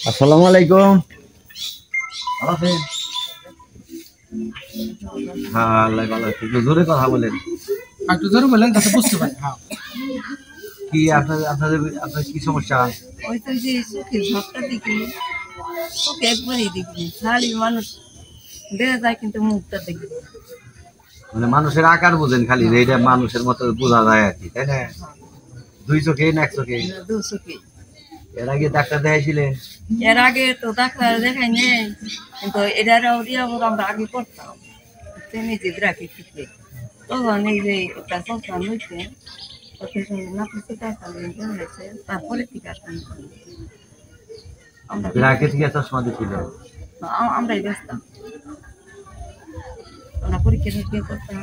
আসসালামু আলাইকুম। ভালো আছেন? হ্যাঁ, আল্লাহ ভালো আছে। একটু জোরে কথা বলেন। একটু জোরে বলেন যাতে বুঝতে পারি। হ্যাঁ, কি আপনার কি সমস্যা? ওই তো যে চোখে ঝড়টা দেখি, চোখে একবারই দেখি খালি মানুষ দেখা যায় কিন্তু মুখটা দেখি না। মানে মানুষের আকার বোঝেন খালি, যে এটা মানুষের মতো বোঝা যায় আর কি, তাই না? দুই চোখে না এক চোখে? দু চোখে। এর আগে ডাক্তার দেখাইছিলেন? এর আগে তো ডাক্তার দেখাই নেই, কিন্তু এটার আমরা আগে করতাম নিজে রাখি ঠিক। তখন এই যে ওটা চলতাম হয়েছে না কিছু টাকা হয়েছে, তারপরে থেকে আসতাম আমরা ব্রাকে থেকে চশমা দিছিল? আমরাই ব্যস্তাম, আমরা পরীক্ষা নিরীক্ষা করতাম।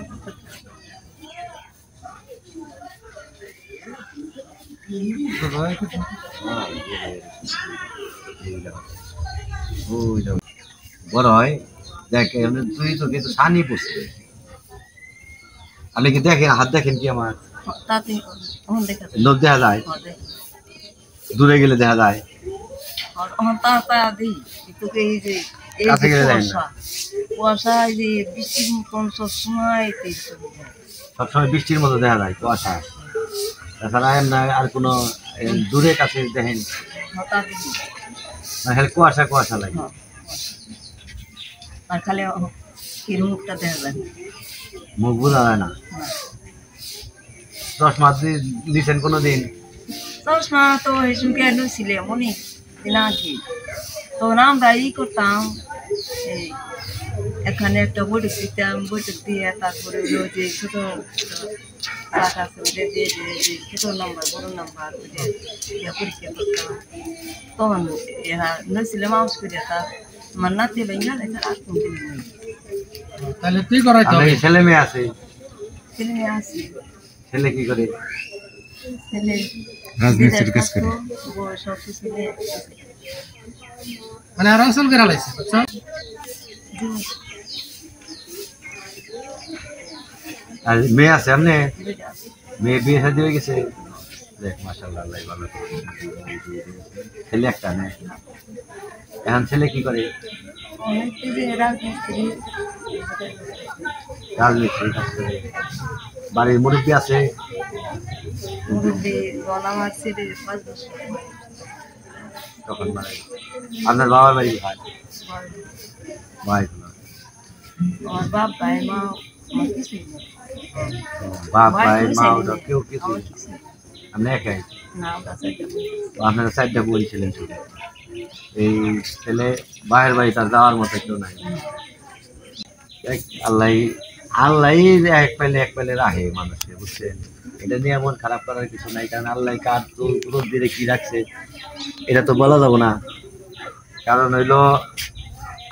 বড় হয় দেখ, তুই তো কিন্তু সানি পড়ছে। আপনি কি দেখেন? হাত দেখেন কি আমার? তাতে তখন দেখা যায় লোক দেখা যায়, দূরে গেলে দেখা যায়, কাছে গেলে যায় না। কুয়াশা এই যে বৃষ্টির মতন সবসময় সবসময় বৃষ্টির মতো দেখা যায় কুয়াশা। তাছাড়া আর কোনো দূরে কাছে দেখেন না, খালি কুয়াশা কুয়াশা লাগে। আর খালি মুখটা দেখা যায়, মুখ বোঝা যায় না। চশমা দিচ্ছেন কোনোদিন? চশমা তো হেসুকে লুছিলে অনেক দিন আগে, তখন আমরা করতাম এই এখানে একটা বৈঠক দিতাম, বৈঠক দিয়ে তারপরে হলো যে ছোট টাকা আছে ওদের দিয়ে ছোট নাম্বার বড় নাম্বার পরীক্ষা করতাম। তখন এরা নইছিলে মাউস করে তার আমার নাতি ভাইয়া আর কোনদিন নেই। তাহলে তুই করাইতে হবে। ছেলে মেয়ে আছে? ছেলে মেয়ে আছে। ছেলে কি করে? ছেলে রাজনীতির কাজ করে। সব ছেলে মানে আর অঞ্চল করে লাইছে, বুঝছো? আর মেয়ে আছে? আপনি মেয়ে বিয়ে শাদী হয়ে গেছে? দেখ মাশাআল্লাহ, আল্লাহ ভালো করে। ছেলে একটা না? এখন ছেলে কি করে? রাজমিস্ত্রি কাজ করে। বাড়ির মুরব্বী আছে? মুরব্বী গলা মারছে 5 বছর। তখন মানে আপনার বাবার বাড়ি ভাই ভাই আমার বাপ ভাই মা আমার কিছুই নেই। বাপ ভাই মা ওটা কেউ কিছু আপনি একাই? না আমরা চাইতাম আপনারা 4টা বোন ছিলেন শুধু। এই ছেলে বাহের বাড়ি তার যাওয়ার মতো কেউ নাই। আল্লাহ আল্লাহ এক পেলে রাহে মানুষকে, বুঝছেন? এটা নিয়ে এমন খারাপ করার কিছু নাই, কারণ আল্লাহ কার রোদ দিয়ে কি রাখছে এটা তো বলা যাবো না। কারণ হইলো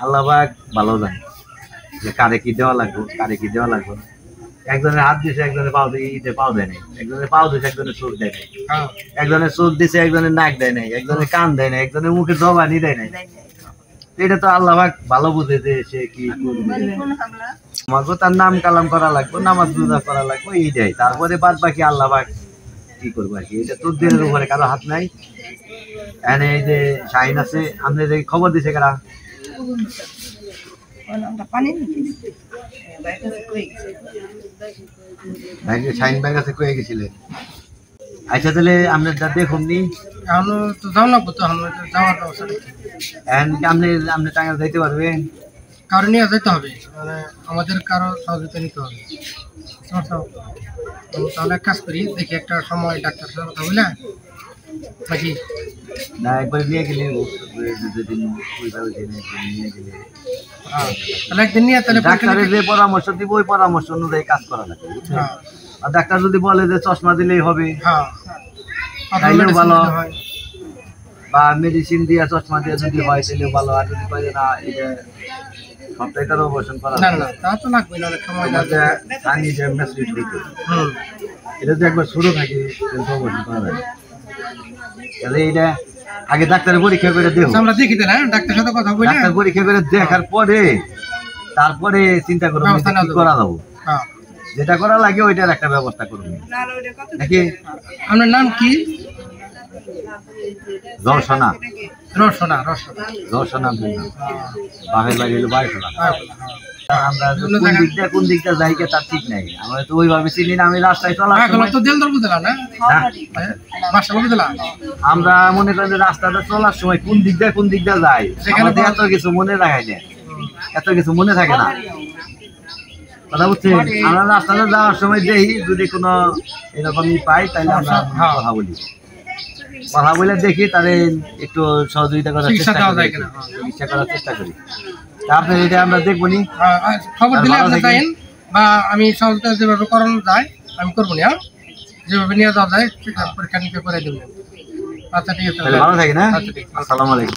আল্লাহ পাক ভালো জানে যে কারে কি দেওয়া লাগবে, কারে কি দেওয়া লাগবে না। একজনের হাত দিছে, একজনের পাও দিয়ে পাও দেয় নাই, একজনের পাও দিছে, একজনের চোখ দেয় নাই, একজনের চোখ দিছে, একজনের নাক দেয় নাই, একজনের কান দেয় নাই, একজনের মুখে জবানি দেয় নাই। এটা তো আল্লাহ পাক ভালো বুঝে যে সে কি করবে। আমাকে তার নাম কালাম করা লাগবে, নামাজ রোজা করা লাগবে, এইটাই। তারপরে বাদ বাকি আল্লাহ পাক কি করবো আর কি। এটা তোর দিনের উপরে কারো হাত নাই। এখানে এই যে শাহিন আছে, আপনি যে খবর দিছে কারা? শাহিন ভাই কাছে কয়ে গেছিলেন? আচ্ছা, তাহলে আপনার দেখুন নি এখনো তো যাও না, তো যাওয়ার ব্যবস্থা নেই। আপনি টাঙ্গাইল যাইতে পারবেন? কারো নিয়ে যেতে হবে, মানে আমাদের কারো সহযোগিতা নিতে হবে। তাহলে এক কাজ করি, দেখি একটা সময় ডাক্তার সাথে কথা বলে নাকি না, একবার নিয়ে গেলে দুদিন নিয়ে গেলে তাহলে একদিন নিয়ে তাহলে ডাক্তারের যে পরামর্শ দিব ওই পরামর্শ অনুযায়ী কাজ করা লাগবে। আর ডাক্তার যদি বলে যে চশমা দিলেই হবে, তাইলেও ভালো, বা মেডিসিন দিয়ে চশমা দিয়ে যদি হয় তাহলেও ভালো। আর যদি বলে না এটা সবটাই তার অপারেশন করা এটা যদি একবার শুরু থাকে অপারেশন করা যায়। তাহলে এইটা আগে ডাক্তারের পরীক্ষা করে দেখো, আমরা দেখি না, ডাক্তার সাথে কথা বলি, ডাক্তার পরীক্ষা করে দেখার পরে তারপরে চিন্তা করবো কি করা যাবো। যেটা করা লাগে ওইটার একটা ব্যবস্থা করবো নাকি। আপনার নাম কি? রসনা রসনা রসনা বাপের বাড়ি হলো বাড়িশোনা। আমরা কোন দিকটা যাই কে তার ঠিক নাই, আমরা তো ওইভাবে চিনি না। আমি রাস্তায় চলার সময় তো দিল দরবু দিলা না বাসা বলে দিলা আমরা মনে করেন যে রাস্তাটা চলার সময় কোন দিকটা যায় আমাদের এত কিছু মনে রাখাই না, এত কিছু মনে থাকে না, কথা বুঝছেন। আমরা রাস্তাটা যাওয়ার সময় দেখি যদি কোনো এরকমই পাই তাহলে আমরা কথা বলে দেখি, তাহলে একটু সহযোগিতা করার চেষ্টা করি। আপনার এটা আমরা দেখবো নি, খবর দিলে আপনি যাইন বা আমি সহযোগিতা যেভাবে করানো যায় আমি করবো না, যেভাবে নিয়ে যাওয়া যায় পরীক্ষা নিরীক্ষা করে দেবেন। আচ্ছা ঠিক আছে, ভালো থাকি না। আচ্ছা ঠিক আছে। আসসালামু আলাইকুম।